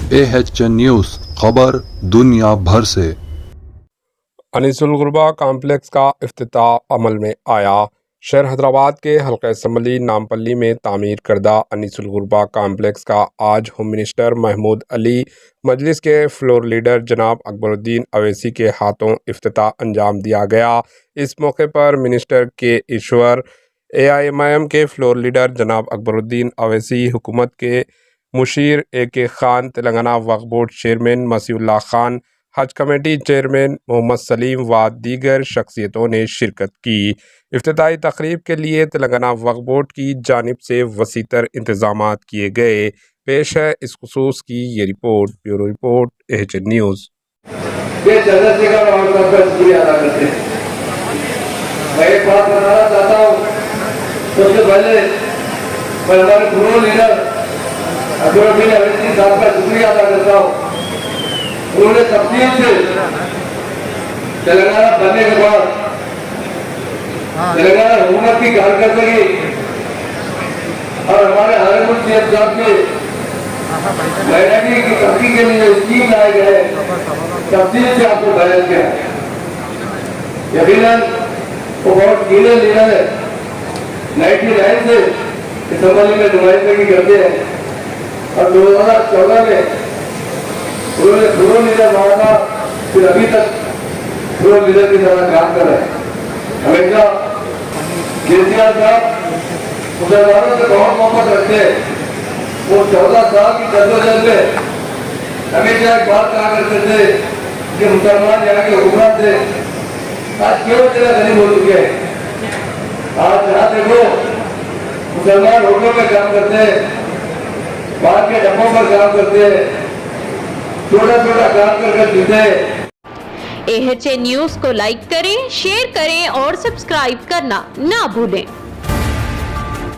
AHN news खबर दुनिया भर से। अनीसुल गुरबा कॉम्प्लेक्स का इफ्तिताह अमल में आया। शहर हैदराबाद के हल्का असम्बली नामपल्ली में तामीर करदा अनीसुल गुरबा कॉम्प्लेक्स का आज होम मिनिस्टर महमूद अली, मजलिस के फ्लोर लीडर जनाब अकबरुद्दीन अवैसी के हाथों इफ्तिताह अंजाम दिया गया। इस मौके पर मिनिस्टर के ईश्वर, AIMIM के फ्लोर लीडर जनाब अकबरुद्दीन अवैसी, हुकूमत के मुशीर AK खान, तेलंगाना वक्फ बोर्ड चेयरमैन मसीउल्लाह खान, हज कमेटी चेयरमैन मोहम्मद सलीम व दीगर शख्सियतों ने शिरकत की। इफ्तिताही तकरीब के लिए तेलंगाना वक्फ बोर्ड की जानिब से वसीतर इंतजाम किए गए। पेश है इस खुसूस की ये report. Bureau report, AHN news. मैं एक बात बताना चाहता हूँ। सबसे पहले मैं हमारे फ्लोर लीडर अकबरुद्दीन अवैसी साहब का शुक्रिया अदा करता हूँ। उन्होंने तब्दील से तेलंगाना बनने के बाद तेलंगाना हुकूमत की कारकर्दगी और हमारे हाजीपुर CM साहब के माइनॉरिटी की तरक्की के लिए स्कीम लाए गए, तब्दील से आपको बयान किया। यकीनन वो बहुत सीनियर लीडर है। 99 से इस अमली में नुमाइंदगी करते हैं और 2014 में उन्होंने फ्लोर लीडर बना था, फिर अभी तक फ्लोर लीडर की तरह काम कर रहे हैं। हमेशा KCR साहब मुसलमानों से बहुत मोहब्बत रखते हैं। वो 14 साल की जद्दोजहद में हमेशा एक बात कहा करते थे कि मुसलमान यहाँ के हुक्मरान थे, आज क्यों तेरा गरीब हो चुके हैं। आज यहाँ देखो मुसलमान होटलों में काम करते हैं, बाहर के डब्बों पर काम करते हैं, छोटा छोटा काम कर जीते हैं। AHN न्यूज़ को लाइक करें, शेयर करें और सब्सक्राइब करना ना भूलें।